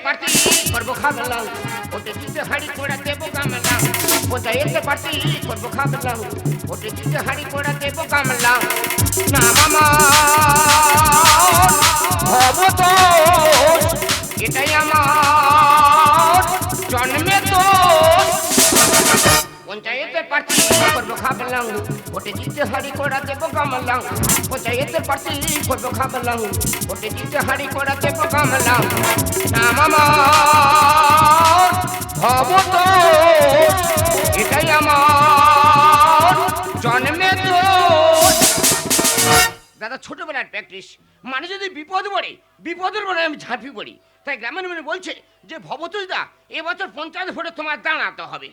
Party করবো খাবলাম, ওতে দিতে হাড়ি কোড়া দেবো গামলাম। পঞ্চায়েতে পার্টি করবো খাবলাম, ওতে দিতে হাড়ি কোড়া দেবো গামলাম। না মামা হব তো, এটাই আমার জন্মে তো। পঞ্চায়েতের পার্টি করবো খাবলাম, ওতে দিতে হাড়ি কোড়া দেবো গামলাম। পঞ্চায়েতের পার্টি করবো খাবলাম, ওতে দিতে হাড়ি কোড়া দেবো গামলাম। না মামা হব তো, এটাই আমার জন্মে তো। দাদা ছোটবেলার প্র্যাকটিস, মানে যদি বিপদ পড়ে বিপদের পরে আমি ঝাঁপি পড়ি। তাই গ্রামের মানুষ বলছে যে ভবতোষদা এবছর পঞ্চায়েত ভোটে তোমার দাঁড়াতে হবে।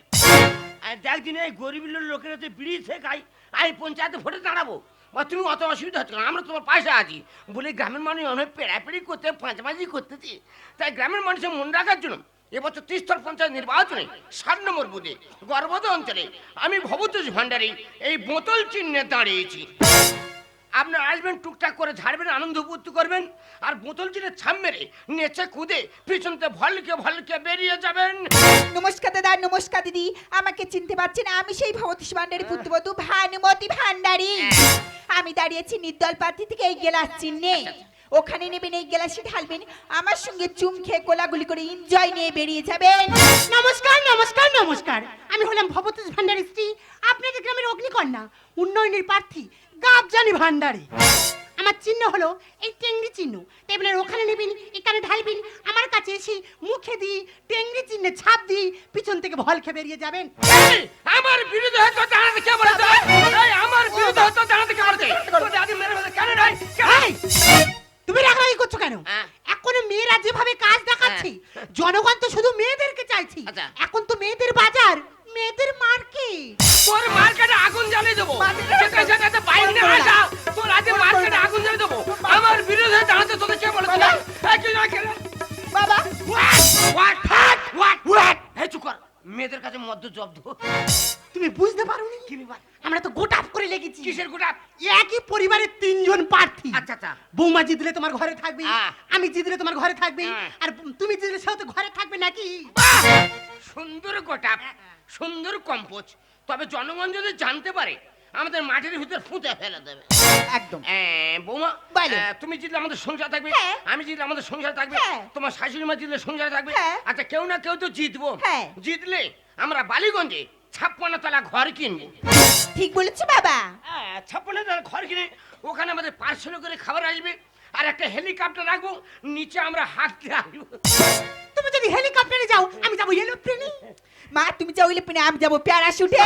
আর দেখ দিনে এই গরিব লোকেরা তো বিড়ি শেখাই, আমি পঞ্চায়েতে ভোটে দাঁড়াবো, বা তুমি অত অসুবিধা হচ্ছে না, আমরা তোমার পাশে আছি বলে গ্রামের মানুষ অনেক পেড়াপেড়ি করতে পাঁচাপাঁচি করতেছি। তাই গ্রামের মানুষের মন রাখার জন্য এবছর 30 পঞ্চায়েত নির্বাচনে 7 নম্বর বুথে গর্ভদ অঞ্চলে আমি ভবতোষ ভান্ডারী এই বোতল চিহ্নে দাঁড়িয়েছি। আপনার আসবেন, টুকটাক করে ঝাড়বেন, আনন্দ উপভোগ করবেন, আর বোতল চিনে ছাপ মেরে নেচে কুদে পিছনতে ভলকে ভলকে বেরিয়ে যাবেন। নমস্কার দাদা, নমস্কার দিদি। আমাকে চিনতে পারছেন? আমি সেই ভবতোষ ভান্ডারী পুত্রবধূ ভানুমতি ভান্ডারী। আমি দাঁড়িয়েছি নির্দল প্রার্থী থেকে এই গ্লাস চিহ্নে। ওখানে নেবেন, এই গ্লাসে ঢালবেন, আমার সঙ্গে চুম খেয়ে কোলাগুলি করে এনজয় নিয়ে বেরিয়ে যাবেন। নমস্কার নমস্কার নমস্কার, আমি হলাম ভবতোষ ভান্ডারী স্ত্রী, আপনাদের গ্রামের অগ্নিকন্যা, উন্নয়নের প্রার্থী গাবজানি ভান্ডারী। আমার চিহ্ন হলো এই টেংরি চিহ্ন। টেবিলের ওখানে নেবেন, এখানে ঢালবেন, আমার কাছে এসে মুখে দিয়ে টেংরি চিহ্নে ছাপ দিয়ে পিছন থেকে ভল খেয়ে বেরিয়ে যাবেন। আমার বিরুদ্ধে হয়তো দাঁড়াতে কে বলেছে? আমার বিরুদ্ধে হয়তো দাঁড়াতে কে বলেছে? কেন নাই? তুমি রাগারাগি করছো কেন? এখন মেয়েরা যেভাবে কাজ দেখাচ্ছে, জনগণ তো শুধু মেয়েদেরকে চাইছি। এখন তো মেয়েদের বাজার, মেয়েদের মার্কেট। তোর মার্কেটে আগুন জ্বালিয়ে দেবো, যেতে যেতে বাইক নিয়ে আসা, তোর আজকে মার্কেটে আগুন জ্বালিয়ে দেবো। আমার বিরুদ্ধে দাঁড়াতে তোদের কে বলেছে? বাবা এই চুপ কর, মেয়েদের কাছে মদ্য জব্দ। তুমি বুঝতে পারোনি? কি ব্যাপার? আমরা তো গোটাপ করে লেগেছি। কিসের গোটাপ? একই পরিবারের 3 জন প্রার্থী। আচ্ছা আচ্ছা। বৌমা জিতলে তোমার ঘরে থাকবে, আমি জিতলে তোমার ঘরে থাকবে, আর তুমি জিতলে সেও তো ঘরে থাকবে নাকি? সুন্দর গোটাপ, সুন্দর কম্পোজ। তবে জনগণ যদি জানতে পারে আমাদের মাটির ভিতর ফুঁতে ফেলে দেবে একদম। বৌমা, বলো। তুমি জিতলে আমাদের সংসার থাকবে, হ্যাঁ। আমি জিতলে আমাদের সংসার থাকবে, হ্যাঁ। তোমার শাশুড়ি মা জিতলে সংসার থাকবে। হ্যাঁ। আচ্ছা, কেউ না কেউ তো জিতবো। হ্যাঁ। জিতলে আমরা বালিগঞ্জে 56 তলা ঘর কিনবো। ঠিক বলেছো বাবা। 56 তলা ঘর কিনে ওখানে আমাদের পার্সেল করে খাবার আসবে, আর একটা হেলিকপ্টার রাখবো, নিচে আমরা হাঁটতে আসবো। তুমি যদি হেলিকপ্টারে যাও, আমি যাবো এরোপ্লেনে। মা তুমি যাও ইলেপ্লেনে, আমি যাবো প্যারাশুটে।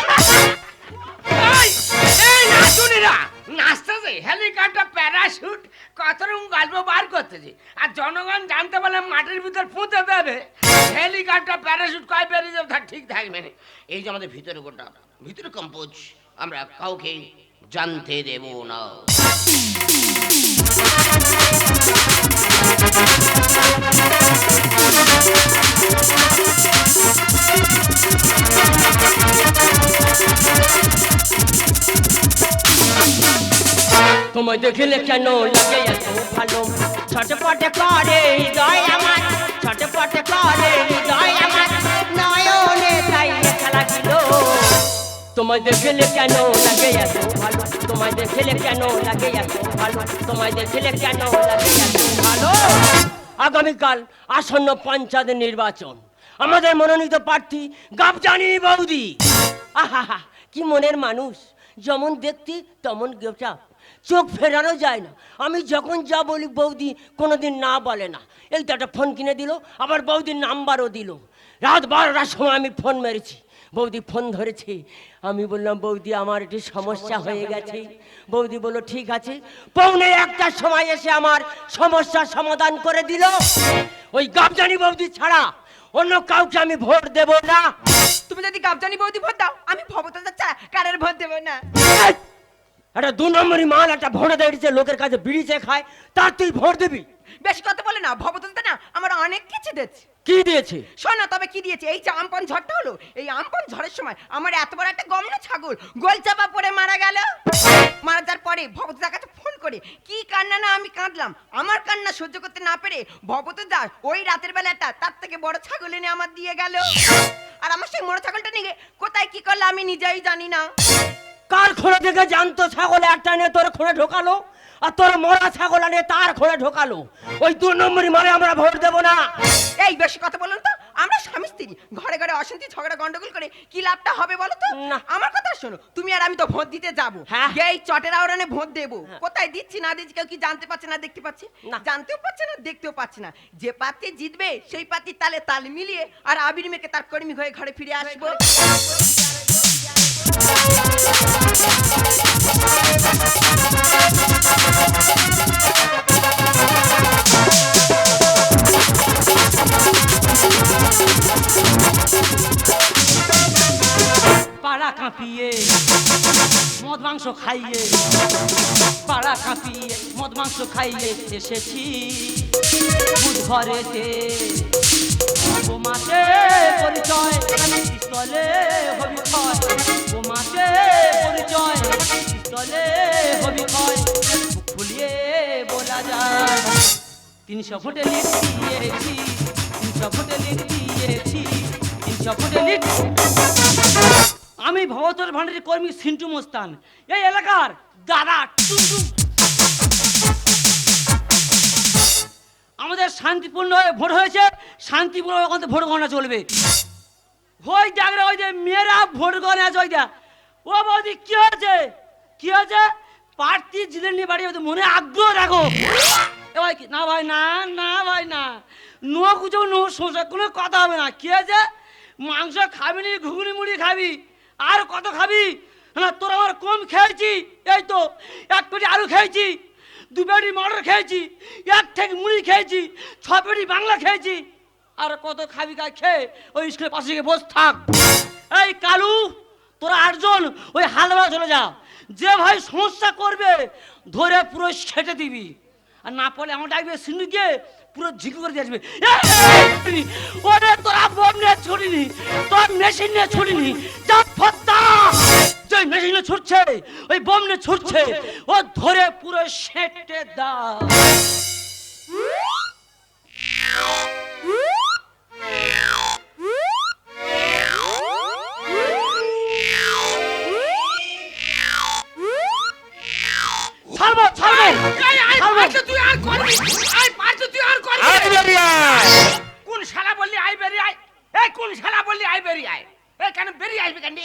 এই নাচুনিরা নাচতেছে হেলিকপ্টার প্যারাশুট কত রকম গল্প বার করতেছে, আর জনগণ জানতে পারলে মাটির ভিতর পুঁতে দেবে। হেলিকপ্টার প্যারাশুট কয় বেরিয়ে যাবে তা ঠিক থাকবে না। এই যে আমাদের ভিতরে গোটা ভিতরে কম্পোজ, আমরা কাউকে জানতে দেব না। তোমায় দেখিলে কেন লাগে এত ভালো, ছটপটে করে হৃদয় আমার, ছটপটে করে হৃদয় আমার, নয়নে তাই খেলা দিল। তোমায় দেখিলে কেন লাগে এত ভালো, তোমায় দেখিলে কেন লাগে এত ভালো, তোমায় দেখিলে কেন লাগে এত ভালো। আগামীকাল আসন্ন পঞ্চায়েত নির্বাচন, আমাদের মনোনীত প্রার্থী গাবজানি বৌদি। আহা, কি মনের মানুষ, যেমন দেখতে তেমন গেটাপ, চোখ ফেরানো যায় না। আমি যখন যা বলি বৌদি কোনোদিন না বলে না। এই তো একটা ফোন কিনে দিল, আবার বৌদির নাম্বারও দিল। রাত 12টার সময় আমি ফোন মেরেছি, বৌদি ফোন ধরেছে। আমি বললাম বৌদি আমার একটি সমস্যা হয়ে গেছে। বৌদি বলল ঠিক আছে। পৌনে 1টার সময় এসে আমার সমস্যার সমাধান করে দিল। ওই গাবজানি বৌদি ছাড়া অন্য কাউকে আমি ভোট দেব না। তুমি যদি গাবজানি বৌদি ভোট দাও, আমি ভবতোষ ছাড়া কারোর ভোট দেব না। একটা 2 নম্বরই মাল একটা ভোট দিয়েছে, লোকের কাছে বিড়ি চেয়ে খায়, তার তুই ভোট দিবি? বেশি কথা বলে না, ভবতোষদা না আমার অনেক কিছু দিয়েছে। কি দিয়েছে? শোন না, তবে কি দিয়েছে? এই যে আমপান ঝড়টা হলো, এই আমপান ঝড়ের সময় আমার এত বড় একটা গমনা ছাগল গোল চাপা পড়ে মারা গেল। মারা যাওয়ার পরে ভবতোষদার কাছে ফোন করে কি কান্না না আমি কাঁদলাম। আমার কান্না সহ্য করতে না পেরে ভবতোষদা ওই রাতের বেলাটা তার থেকে বড় ছাগল এনে আমার দিয়ে গেল। আর আমার সেই মরা ছাগলটা নিয়ে কোথায় কি করলো আমি নিজেই জানি না। কার খোঁড়ে দেখে জানতো ছাগল একটা নিয়ে তোর খোঁড়ে ঢোকালো, আর তোর মরা ছাগল নিয়ে তার খোঁড়ে ঢোকালো? ওই 2 নম্বরই মানে আমরা ভোট দেবো না। এই বেশি কথা বলুন তো, আমরা স্বামী স্ত্রী ঘরে ঘরে অশান্তি ঝগড়া গন্ডগোল করে কি লাভটা হবে বলো তো? না। আমার কথা শোনো, তুমি আর আমি তো ভোট দিতে যাবো। হ্যাঁ। এই চটের আওড়ানে ভোট দেবো। কোথায় দিচ্ছি না দিচ্ছি কেউ কি জানতে পারছে না, দেখতে পাচ্ছে না। জানতেও পারছে না, দেখতেও পাচ্ছে না। যে প্রার্থী জিতবে সেই প্রার্থী তালে তাল মিলিয়ে আর আবির মেয়েকে তার কর্মী হয়ে ঘরে ফিরে আসবো। পাড়া কাঁপিয়ে মদ মাংস খাইয়ে, পাড়া কাঁপিয়ে মদ মাংস খাইয়ে এসেছি বুধঘরেতে। বোমাতে পরিচয় পিস্তলে হবি ক্ষয়, বোমাতে পরিচয় পিস্তলে হবি ক্ষয়। মুখ ফুলিয়ে বলা যায় 300 ভোটে লিড দিয়েছি, 300 ভোটে লিড দিয়েছি, 300 ভোটে লিড। আমি ভবতোষ ভান্ডারী কর্মী সিন্টু মোস্তান, এই এলাকার দাদা টুমটুম। আমাদের শান্তিপূর্ণ ভোট হয়েছে, শান্তিপূর্ণ ভোট গণনা চলবে। ওই দেখলে ওই যে মেয়েরা ভোট গণনা আছে, ওই দেখ। ও বৌদি কি হয়েছে? কি হয়েছে? প্রার্থী জিলে নিয়ে বাড়ি মনে আগ্রহ রাখো। এ ভাই না ভাই, না না ভাই, না নো কুচো নো শোষা, কোনো কথা হবে না। কি হয়েছে? মাংস খাবি নি, ঘুগনি মুড়ি খাবি, আর কত খাবি? না তোর আমার কম খেয়েছি, এই তো 1 পেটি আলু খেয়েছি, 2 পেটি মটর খেয়েছি, 1 ঠেক মুড়ি খেয়েছি, 6 পেটি বাংলা খেয়েছি। আর কত খাবি? খেয়ে ওই স্কুলের পাশে গিয়ে বস থাক। এই কালু, তোরা 8 জন ওই হালবা চলে যা। যে ভাই সমস্যা করবে ধরে পুরো সেটে দিবি, আর না পড়লে আমার ডাকবে সিন্ধুকে পুরো ঝিকু করে দিয়ে আসবে। ওরে তোরা বোম নিয়ে ছুটিনি, তোর মেশিন নিয়ে ছুটিনি, যে মেশিন নিয়ে ছুটছে ওই বোম নিয়ে ছুটছে, ও ধরে পুরো সেটে দাও। ছাড়বো ছাড়বো তুই আর করবি, আই পারছো তুই আর করবি। কোন শালা বললি আই বেরিয়ে আয়? এই কোন শালা বললি আই বেরিয়ে আয়? এই কেন বেরিয়ে আসবে কেন?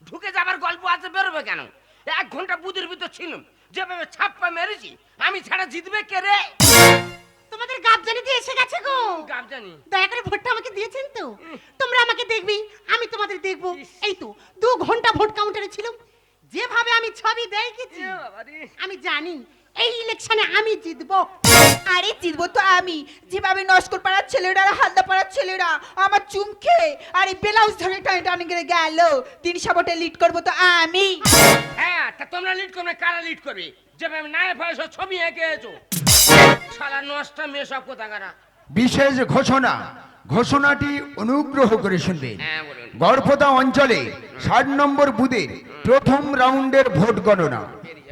ঢুকে যাবার গল্প আছে, বেরোবে কেন? 1 ঘন্টা বুদের ভিতর ছিলাম, যেভাবে ছাপ্পা মেরেছি আমি ছাড়া জিতবে কে রে? তোমাদের গাব জানি দিয়ে এসে গেছে গো। গাব জানি দয়া করে ভোটটা আমাকে দিয়েছেন তো? তোমরা আমাকে দেখবি, আমি তোমাদের দেখবো। এই তো 2 ঘন্টা ভোট কাউন্টারে ছিলাম, যেভাবে আমি ছবি দেখেছি আমি জানি এই ইলেকশনে আমি জিতবো। আরে জিতবো তো আমি, যেভাবে নস্কর পাড়ার ছেলেরা আর হালদা পাড়ার ছেলেরা আমার চুমকে আর এই ব্লাউজ ধরে টানে টানে করে গেল। 300 ভোটে লিড করবো তো আমি। হ্যাঁ, তা তোমরা লিড করবে? কারা লিড করবে? যেভাবে নাই ফেলেছো ছবি এঁকেছো, শালা নষ্ট মেয়ে সব কোথাকারা। বিশেষ ঘোষণা, ঘোষণাটি অনুগ্রহ করে শুনবেন। হ্যাঁ বলুন। গড়পদা অঞ্চলে 60 নম্বর বুথের প্রথম রাউন্ডের ভোট গণনা।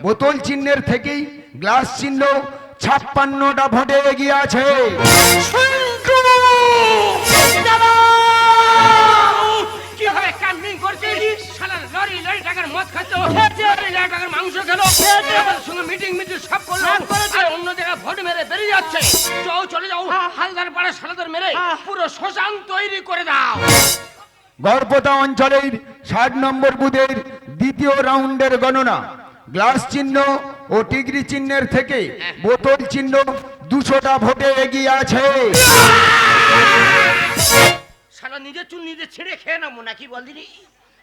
বোতল চিহ্নের থেকেই গ্লাস চিহ্ন 56টা ভোটে এগিয়ে আছে। কিভাবে ক্যাম্পিং করছে? শালা লরি লরি টাকার মদ খাচ্ছো, লরি লরি টাকার মাংস খেলো, আমাদের সঙ্গে মিটিং সব করলো, আর অন্য জায়গায় ভোট মেরে বেরিয়ে যাচ্ছে। চলে যাও হালদার পাড়া শালাদের মেরে পুরো শ্মশান তৈরি করে দাও। গড়পদা অঞ্চলের 60 নম্বর বুথের দ্বিতীয় রাউন্ডের গণনা। গ্লাস চিহ্ন ও টিগরি চিহ্নের থেকে বোতল চিহ্ন 200টা ভোটে এগিয়ে আছে। শালা নিজের চুল নিজে ছেড়ে খেয়ে নামো নাকি বলদিনি?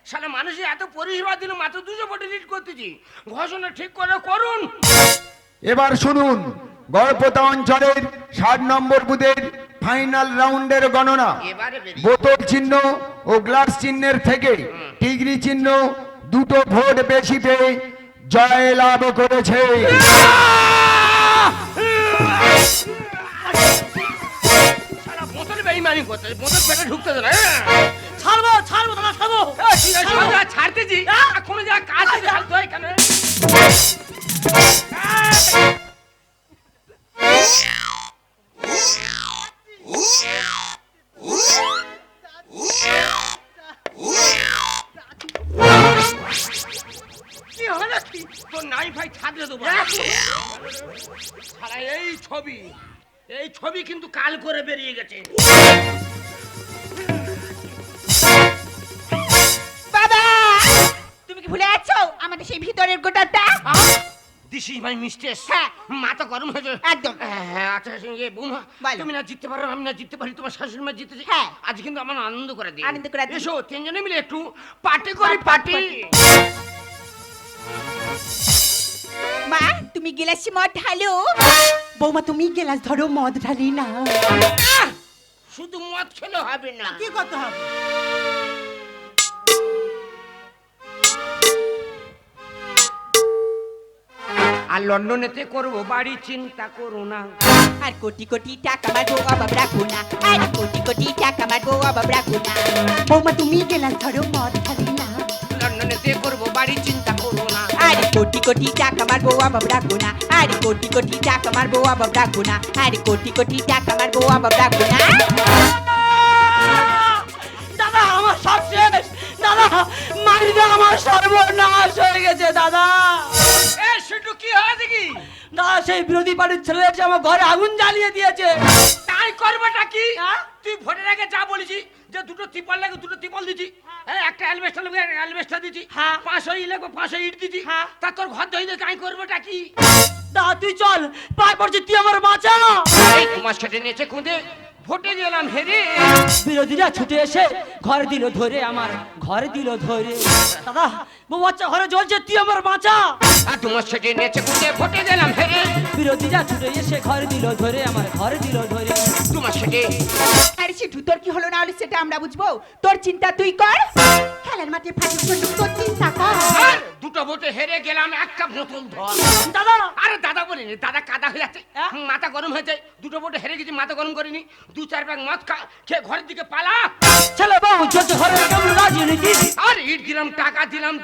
শালা মানুষের এত পরিষেবা দিল, মাত্র 200 ভোটে লিড করতেছি। ঘোষণা ঠিক করে করুন। এবার শুনুন গড়পদা অঞ্চলের 60 নম্বর বুথের ফাইনাল রাউন্ডের গণনা। এবারে বেরিয়ে বোতল চিহ্ন ও গ্লাস চিহ্নের থেকে টিগরি চিহ্ন 2টো ভোট বেশি পেয়ে জয় লাভ করেছে। বেইমানি করতে বোতল পেটে ঢুকতে দে না ছাড়বো ছাড়বো দাদা ছাড়বো। ঠিক আছে সব যা ছাড়তেছি এখন যা কাজ আছে ছাড়তে হয় কেন কি হলো কি? তোর নাই ভাই ছাড়লে দেবো সারা এই ছবি কিন্তু কাল করে বেরিয়ে গেছে বাবা তুমি কি ভুলে যাচ্ছো আমাদের সেই ভিতরের গোটাটা? দিস ইজ মাই মিস্টেক হ্যাঁ। মাথা গরম হয়েছে একদম। হ্যাঁ আচ্ছা বৌমা বলো। তুমি না জিততে পারো আমি না জিততে পারি তোমার শাশুড়ি মা জিতেছে হ্যাঁ। আজ কিন্তু আমার আনন্দ করে দিই আনন্দ করে দিই। এসো তিনজনে মিলে একটু পার্টি করি পার্টি মা তুমি গেলাসি মদ ঢালো। বৌমা তুমি গেলাস ধরো মদ ঢালি না। শুধু মদ খেলে হবে না কি করতে হবে? আর লন্ডনেতে করবো বাড়ি চিন্তা করো না আর কোটি কোটি টাকা মারবো অভাব রাখো না। আর কোটি কোটি টাকা মারবো অভাব রাখো না। বৌমা তুমি গেলাস ধরো মদ ঢালি না। লন্ডনেতে করবো বাড়ি চিন্তা করো না আর কোটি কোটি টাকা মারবো অভাব রাখো না। আর কোটি কোটি টাকা মারবো অভাব রাখো না। আর কোটি কোটি টাকা মারবো অভাব রাখো না। দাদা আমার সব শেষ দাদা মারিদা আমার সর্বনাশ হয়ে গেছে দাদা এ শুটু কি হয়েছে কি দাদা সেই বিরোধী পার্টির ছেলে এসে আমার ঘরে আগুন জ্বালিয়ে দিয়েছে তাই করবেটা কি হ্যাঁ? তুই ভোটের আগে যা বলেছি যে দুটো ত্রিপল লাগে দুটো ত্রিপল দিছি হ্যাঁ একটা অ্যালবেস্টার লাগবে একটা অ্যালবেস্টার দিছি হ্যাঁ। 500 ই লাগবে 500 ইট দিছি হ্যাঁ। তা তোর ঘর ধইলে কাই করবেটা কি দাদা তুই চল পায়ে পড়ছি তুই আমার বাঁচা এই কুমার সেটে নিয়েছে খুঁদে ভোটে গেলাম হেরে বিরোধীরা ছুটে এসে ঘর দিল ধরে আমার ঘর দিল ধরে দাদা বউ বাচ্চা ঘরে জ্বলছে তুই আমার বাঁচা আর তোমার সেটে নিয়েছে খুঁদে ভোটে গেলাম হেরে বিরোধীরা ছুটে এসে ঘর দিল ধরে আমার ঘর দিল ধরে তোমার সেটে আরে সে তোর কি হলো না হলো সেটা আমরা বুঝবো। তোর চিন্তা তুই কর। খেলার মাঠে ফাটি তোর চিন্তা কর। আর দুটো ভোটে হেরে গেলাম একটা বোতল ধর দাদা আরে দাদা বলিনি দাদা কাদা হয়ে যাচ্ছে হ্যাঁ? মাথা গরম হয়ে যায় দুটো ভোটে হেরে গেছি মাথা গরম করিনি 2-4 ব্যাগ মদ খা খেয়ে ঘরের দিকে পালা ছেলে বউ চলছে ঘরে কেমন রাজনীতি আর ইট দিলাম টাকা দিলাম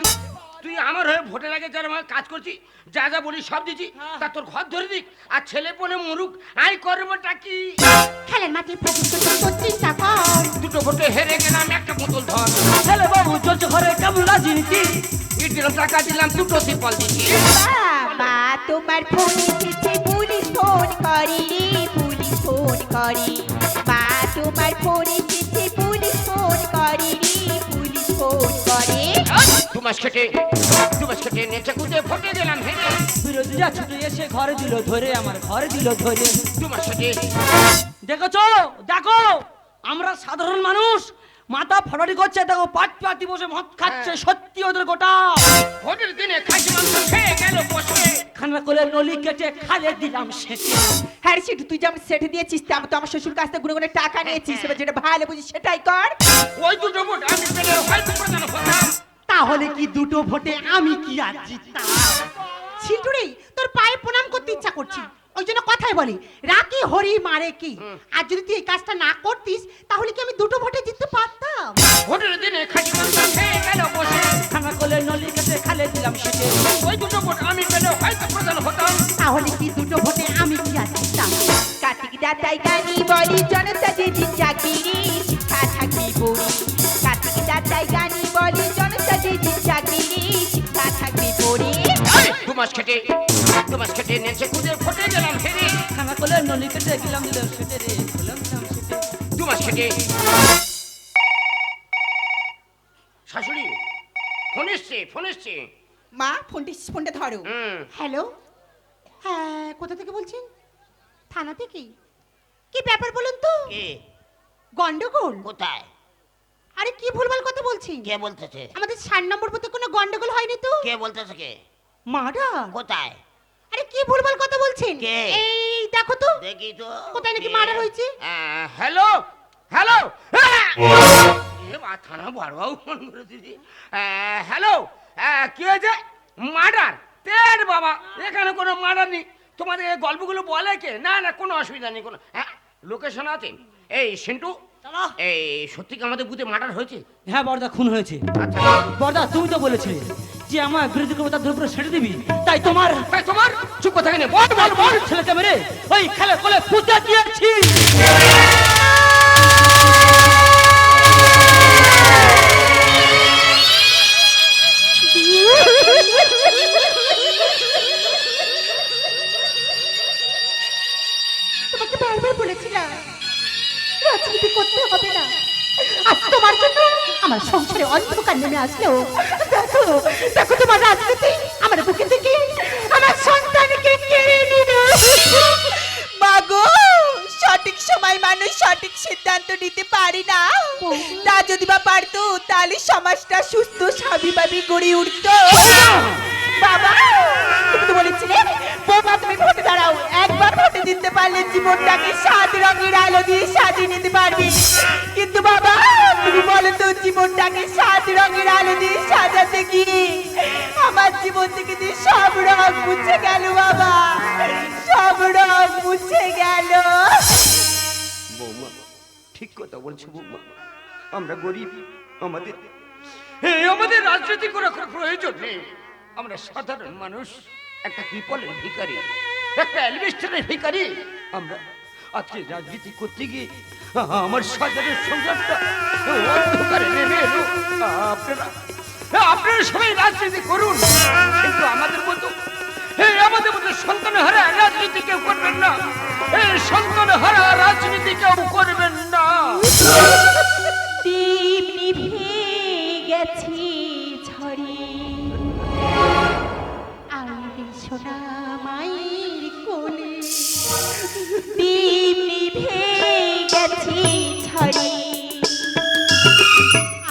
তুই আমার হয়ে ভোটের আগে যারা আমার কাজ করছি যা যা বলি সব দিছি তা তোর ঘর ধরে দিক আর ছেলে পনে মরুক আই করবোটা কি খেলার মাঠে ফাটি তোর চিন্তা কর। দুটো ভোটে হেরে গেলাম একটা বোতল ধর ছেলে বউ চলছে ঘরে কেমন রাজনীতি ইট দিলাম টাকা দিলাম দুটো ত্রিপল দিছি বাবা তোমার ফোন এসেছে পুলিশ ফোন করে রে পুলিশ ফোন করে। মা তোমার ফোন এসেছে পুলিশ ফোন করে রে পুলিশ ফোন করে। তোমার সেটে নেচে কুদে ভোটে গেলাম হেরে বিরোধীরা ছুটে এসে ঘর দিল ধরে আমার ঘর দিল ধরে তোমার সেটে দেখেছো দেখো আমরা সাধারণ মানুষ মাথা ফটারি করছে দেখো পাটি বসে মদ খাচ্ছে সত্যি ওদের গোটা ভোটের দিনে খাসি মাংস খেয়ে গেল বসে খানা করে নলি কেটে খালে দিলাম সেটে হ্যাঁ রে সিটু তুই যেমন সেটে দিয়েছিস তেমন তো আমার শ্বশুর কাছ থেকে গুনে গুনে টাকা নিয়েছিস। এবার যেটা ভালো বুঝিস সেটাই কর। ওই দুটো ভোট আমি পেলে হয়তো প্রধান হতাম তাহলে কি দুটো ভোটে আমি কি আর জিততাম? ছিন্টুরি তোর পায়ে প্রণাম করতে ইচ্ছা করছি ওই জন্য কথাই বলি রাকি হরি মারে কি। আর যদি তুই এই কাজটা না করতিস তাহলে কি আমি দুটো ভোটে জিততে পারতাম? ভোটের দিনে খাসি মাংস খেয়ে গেল বসে খানা করে নলি কেটে খালে দিলাম সেটে ওই দুটো ভোট আমি পেলে হয়তো প্রধান হতাম তাহলে কি দুটো ভোটে আমি কি আর জিততাম? কার্তিক দাতাই গানি বলি জনতা যেদিন চাকরি শিক্ষা থাকবি পড়ি। কার্তিক দাতাই গানি বলি জনতা যেদিন চাকরি শিক্ষা থাকবি পড়ি। তোমার খেটে নেচে কুদে ভোটে গেলাম হেরে খানা করে নলি কেটে গেলাম দিলাম সেটে রে দিলাম সেটে তোমার খেটে শাশুড়ি ফোন এসছে মা ফোনটা ধরো। হ্যালো হ্যাঁ কোথা থেকে বলছেন? থানা থেকে? কি ব্যাপার বলুন তো? কে গন্ডগোল? কোথায় আরে কি ভুলভাল কথা বলছেন? কে বলতেছে আমাদের 6 নম্বর বুথে কোনো গন্ডগোল হয়নি তো? কে বলতেছে কে মার্ডার? কোথায় আরে কি ভুলভাল কথা বলছেন? কে? এই দেখো তো দেখি তো কোথায় নাকি মার্ডার হয়েছে? হ্যালো থানা বারবাবু ফোন করে দিদি হ্যালো কি হয়েছে মার্ডার তের বাবা এখানে কোনো মার্ডার নেই তোমাদের এই গল্পগুলো বলে কে না কোনো অসুবিধা নেই কোনো হ্যাঁ লোকেশন আছে এই সেন্টু, দাদা। এই সত্যি কি আমাদের বুথে মার্ডার হয়েছে? হ্যাঁ বর্দা, খুন হয়েছে। আচ্ছা, বর্দা তুমি তো বলেছিলে যে আমার বিরোধী কবিতা দুপুরে ছেড়ে দিবি, তাই তোমার চুপ কথা কেন? বল বল বল। ছেলেকে মেরে ওই খেলে কোলে পুঁতে দিয়েছি। তোমাকে বারবার বলেছিলাম রাজনীতি করতে হবে না। আজ তোমার জন্য আমার সংসারে অন্ধকার নেমে আসলেও দেখো দেখো তোমার রাজনীতি আমার বুকে থেকে আমার সন্তানকে কেড়ে নিল। মাগো, সঠিক সময় মানুষ সঠিক সিদ্ধান্ত নিতে পারে না। তা যদি বা পারতো তাহলে সমাজটা সুস্থ স্বাভাবিকভাবে গড়ে উঠতো। বাবা, তুমি তো বলেছিলে বৌমা তুমি ভোটে দাঁড়াও, একবার ভোটে দিতে পারলে জীবনটাকে 7 রঙের আলো দিয়ে সাজিয়ে নিতে পারবে। কিন্তু বাবা, তুমি বলো তো জীবনটাকে 7 রঙের আলো দিয়ে সাজাতে গিয়ে আমার জীবন থেকে যে সব রং মুছে গেল বাবা, সব রং মুছে গেল। বৌমা ঠিক কথা বলছো বৌমা, আমরা গরিব, আমাদের আমাদের রাজনীতি করার কোনো প্রয়োজন নেই। আমরা সাধারণ মানুষ, একটা পিপলের ভিখারি, একটা অ্যালবেস্টারের ভিখারি। আমরা আজকে রাজনীতি করতে গিয়ে আমার সাধারণ সংসারটা অন্ধকারে নেমে এলো। আপনারা সবাই রাজনীতি করুন, কিন্তু আমাদের মতো সন্তান হারা রাজনীতি কেউ করবেন না। সন্তান হারা রাজনীতি কেউ করবেন না। দীপ নিভে গেছি ঝড়ে, আইরে সোনা মায়ের কোলে, দীপ নিভে গেছি ঝড়ে,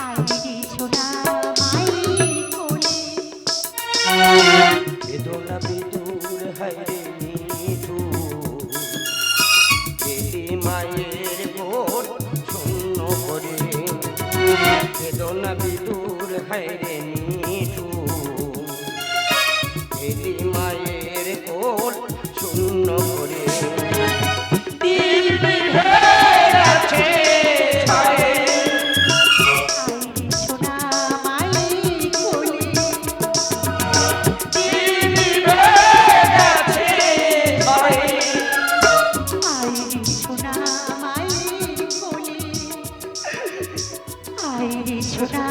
আইরে সোনা মায়ের কোলে। বেদনা বিদুর হায়রে নিঠুর, দিদি মায়ের ঘোর শূন্য করে। বেদনা বিদুর হায়রে নিঠুর, দিদি মায়ের ঘোর শূন্য করে। আইরে সোনা মায়ের কোলে, আইরে সোনা মায়ের কোলে, আইরে সোনা